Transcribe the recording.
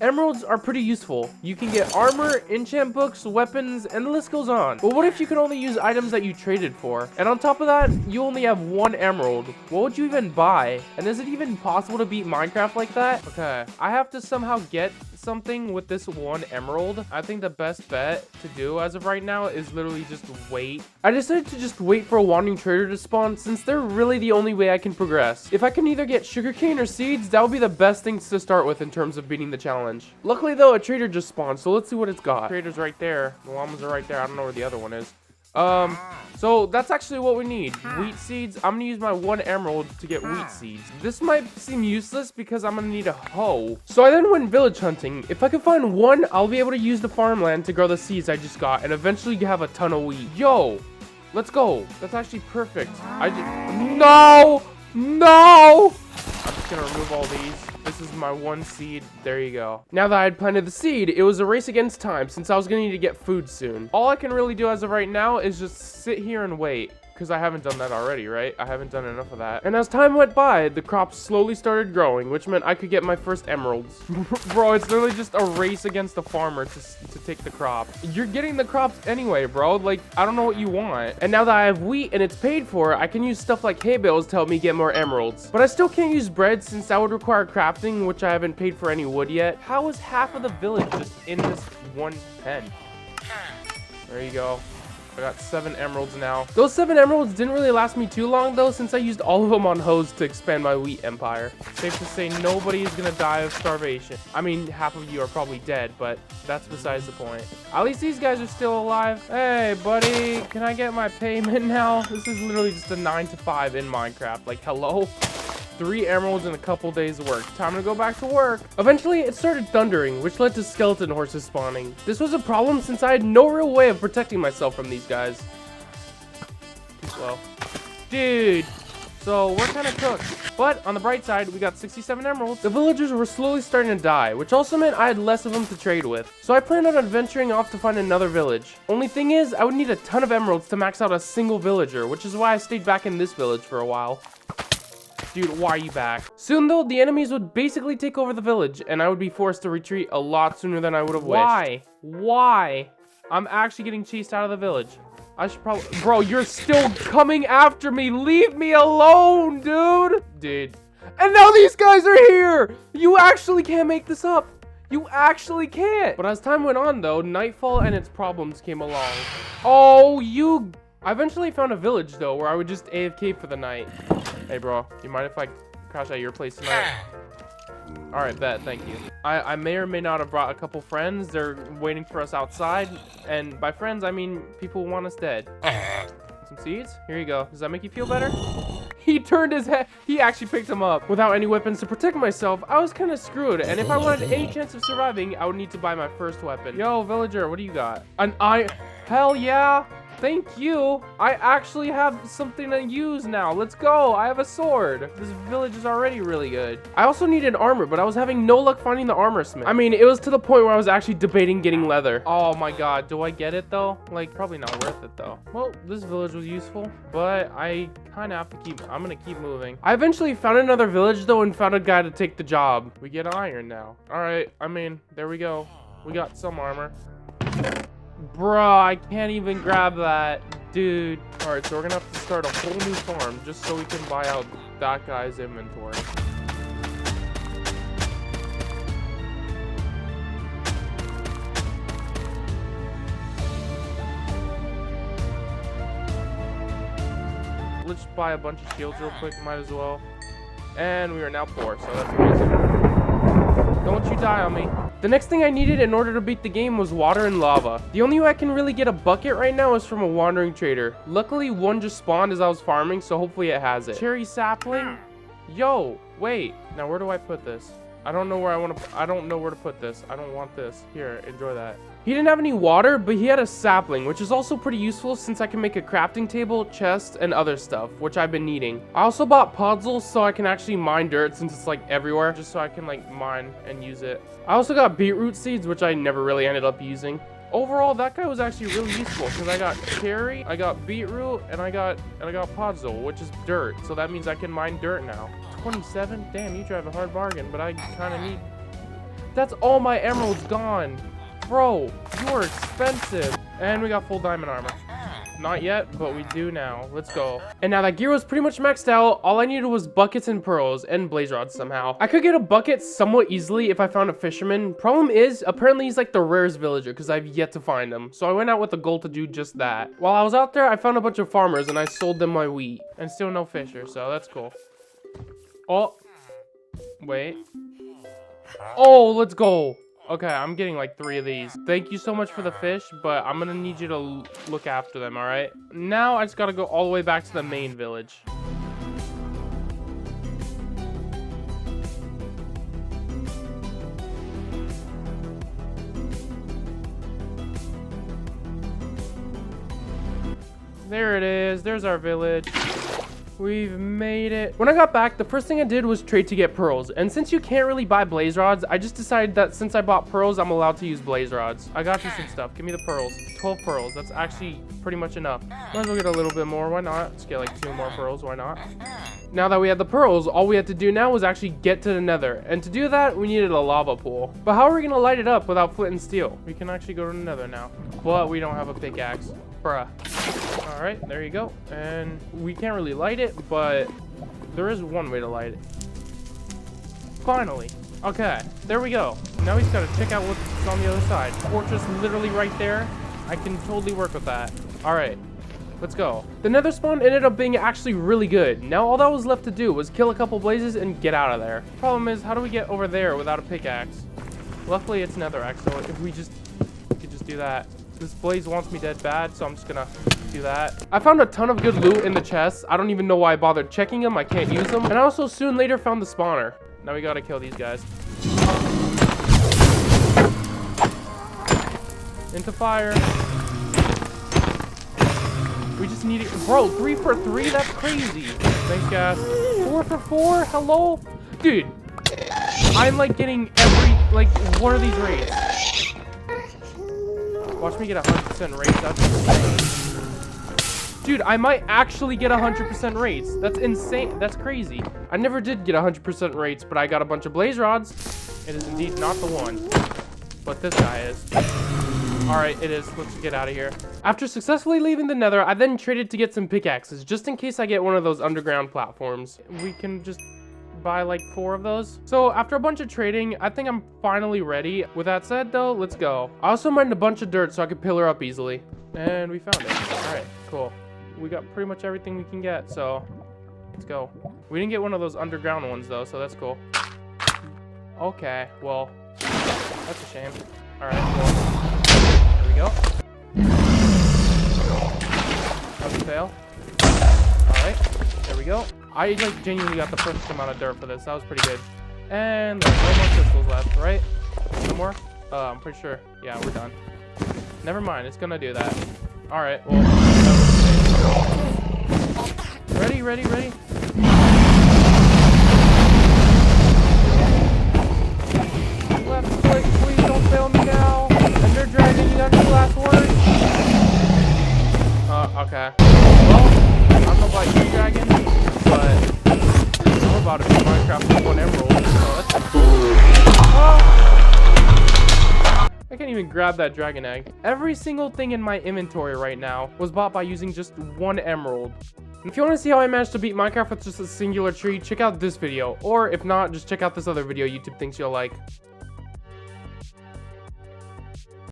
Emeralds are pretty useful. You can get armor, enchant books, weapons, and the list goes on. But what if you could only use items that you traded for? And on top of that, you only have 1 emerald. What would you even buy? And is it even possible to beat Minecraft like that? Okay, I have to somehow get something with this 1 emerald. I think the best bet to do as of right now is literally just wait. I decided to just wait for a wandering trader to spawn since they're really the only way I can progress. If I can either get sugarcane or seeds, that would be the best things to start with in terms of beating the challenge. Luckily though, a trader just spawned, so let's see what it's got. Trader's right there. The llamas are right there. I don't know where the other one is. So that's actually what we need. Wheat seeds. I'm gonna use my 1 emerald to get wheat seeds. This might seem useless because I'm gonna need a hoe. So I then went village hunting. If I could find 1, I'll be able to use the farmland to grow the seeds I just got and eventually have a ton of wheat. Yo, let's go. That's actually perfect. No! I'm just gonna remove all these. This is my 1 seed. There you go. Now that I had planted the seed, it was a race against time since I was going to need to get food soon. All I can really do as of right now is just sit here and wait. Because I haven't done that already, right? I haven't done enough of that. And as time went by, the crops slowly started growing, which meant I could get my first emeralds. Bro, it's literally just a race against the farmer to take the crop. You're getting the crops anyway, bro. Like, I don't know what you want. And now that I have wheat and it's paid for, I can use stuff like hay bales to help me get more emeralds. But I still can't use bread since that would require crafting, which I haven't paid for any wood yet. How is half of the village just in this 1 pen? There you go. I got 7 emeralds now. Those 7 emeralds didn't really last me too long though, since I used all of them on hoes to expand my wheat empire. Safe to say nobody is gonna die of starvation. I mean, half of you are probably dead, but that's besides the point. At least these guys are still alive. Hey, buddy, can I get my payment now? This is literally just a 9 to 5 in Minecraft. Like, hello? 3 emeralds in a couple days work. Time to go back to work. Eventually, it started thundering, which led to skeleton horses spawning. This was a problem since I had no real way of protecting myself from these guys. Too slow. Dude. So, we're kind of cooked. But, on the bright side, we got 67 emeralds. The villagers were slowly starting to die, which also meant I had less of them to trade with. So, I planned on adventuring off to find another village. Only thing is, I would need a ton of emeralds to max out a single villager, which is why I stayed back in this village for a while. Dude, why are you back? Soon though, the enemies would basically take over the village, and I would be forced to retreat a lot sooner than I would have wished. Why? I'm actually getting chased out of the village. I should probably... Bro, you're still coming after me. Leave me alone, dude. And now these guys are here. You actually can't make this up. You actually can't. But as time went on though, nightfall and its problems came along. Oh, you... I eventually found a village though, where I would just AFK for the night. Hey bro, you mind if I crash at your place tonight? Alright, bet, thank you. I may or may not have brought a couple friends. They're waiting for us outside. And by friends, I mean people who want us dead. Some seeds? Here you go. Does that make you feel better? He turned his head. He actually picked them up. Without any weapons to protect myself, I was kind of screwed. And if I wanted any chance of surviving, I would need to buy my first weapon. Yo, villager, what do you got? An iron... Hell yeah. Thank you. I actually have something to use now. Let's go. I have a sword. This village is already really good. I also needed armor, but I was having no luck finding the armor smith. I mean, it was to the point where I was actually debating getting leather. Oh my god. Do I get it though? Like, probably not worth it though. Well, this village was useful, but I kind of have to keep... I'm going to keep moving. I eventually found another village though and found a guy to take the job. We get iron now. All right. I mean, there we go. We got some armor. Bruh, I can't even grab that, dude. All right, so we're gonna have to start a whole new farm just so we can buy out that guy's inventory. Let's buy a bunch of shields real quick, might as well. And we are now poor, so that's amazing. Don't you die on me. The next thing I needed in order to beat the game was water and lava. The only way I can really get a bucket right now is from a wandering trader. Luckily, one just spawned as I was farming, so hopefully it has it. Cherry sapling? Yo, wait. Now where do I put this? I don't know where I don't know where to put this. I don't want this. Here, enjoy that. He didn't have any water, but he had a sapling, which is also pretty useful since I can make a crafting table, chest, and other stuff, which I've been needing. I also bought puzzles so I can actually mine dirt since it's like everywhere, just so I can like mine and use it. I also got beetroot seeds, which I never really ended up using. Overall, that guy was actually really useful because I got cherry, I got beetroot, and I got puzzle, which is dirt. So that means I can mine dirt now. 27? Damn, you drive a hard bargain, but I kind of need... That's all my emeralds gone. Bro, you're expensive. And we got full diamond armor. Not yet, but we do now. Let's go. And now that gear was pretty much maxed out, all I needed was buckets and pearls and blaze rods somehow. I could get a bucket somewhat easily if I found a fisherman. Problem is, apparently he's like the rarest villager because I've yet to find him. So I went out with a goal to do just that. While I was out there, I found a bunch of farmers and I sold them my wheat. And still no fisher, so that's cool. Oh, wait. Oh, let's go. Okay, I'm getting like 3 of these. Thank you so much for the fish, but I'm gonna need you to look after them, all right? Now I just gotta go all the way back to the main village. There it is. There's our village. We've made it. When I got back, the first thing I did was trade to get pearls. And since you can't really buy blaze rods, I just decided that since I bought pearls, I'm allowed to use blaze rods. I got you some stuff. Give me the pearls. 12 pearls. That's actually pretty much enough. Might as well get a little bit more. Why not? Let's get like 2 more pearls. Why not? Now that we had the pearls, all we had to do now was actually get to the nether. And to do that, we needed a lava pool. But how are we going to light it up without flint and steel? We can actually go to the nether now. But we don't have a pickaxe. Bruh. All right, there you go. And we can't really light it, but there is one way to light it. Finally. Okay, there we go. Now we just gotta check out what's on the other side. Fortress literally right there. I can totally work with that. All right, let's go. The nether spawn ended up being actually really good. Now all that was left to do was kill a couple blazes and get out of there. Problem is, how do we get over there without a pickaxe? Luckily, it's netherrack, so if we could just do that. This blaze wants me dead bad, so I'm just gonna do that. I found a ton of good loot in the chests. I don't even know why I bothered checking them. I can't use them. And I also soon later found the spawner. Now we gotta kill these guys. Into fire. We just need it. Bro, 3 for 3? That's crazy. Thanks, guys. 4 for 4? Hello? Dude, I'm like getting what are these raids? Watch me get 100% rates. That's insane. Dude, I might actually get 100% rates. That's insane. That's crazy. I never did get 100% rates, but I got a bunch of blaze rods. It is indeed not the one. But this guy is. Alright, it is. Let's get out of here. After successfully leaving the nether, I then traded to get some pickaxes, just in case I get one of those underground platforms. We can just buy like 4 of those. So after a bunch of trading, I think I'm finally ready. With that said though, let's go. I also mined a bunch of dirt so I could pillar up easily. And we found it. All right, cool. We got pretty much everything we can get, so let's go. We didn't get one of those underground ones though, so that's cool. Okay, well, that's a shame. All right, well, there we go. That's a fail. All right, there we go. I like genuinely got the perfect amount of dirt for this. That was pretty good. And there's no more crystals left, right? No more? I'm pretty sure. Yeah, we're done. Never mind. It's gonna do that. All right. Well. Ready? Ready? Ready? Left click, please don't fail me now. Ender Dragon, you got any last words? Okay. Well, I don't know about you, Dragon, but we're about to be Minecraft with 1 emerald, so that's cool. I can't even grab that dragon egg. Every single thing in my inventory right now was bought by using just 1 emerald. And if you want to see how I managed to beat Minecraft with just a singular tree, check out this video. Or if not, just check out this other video YouTube thinks you'll like.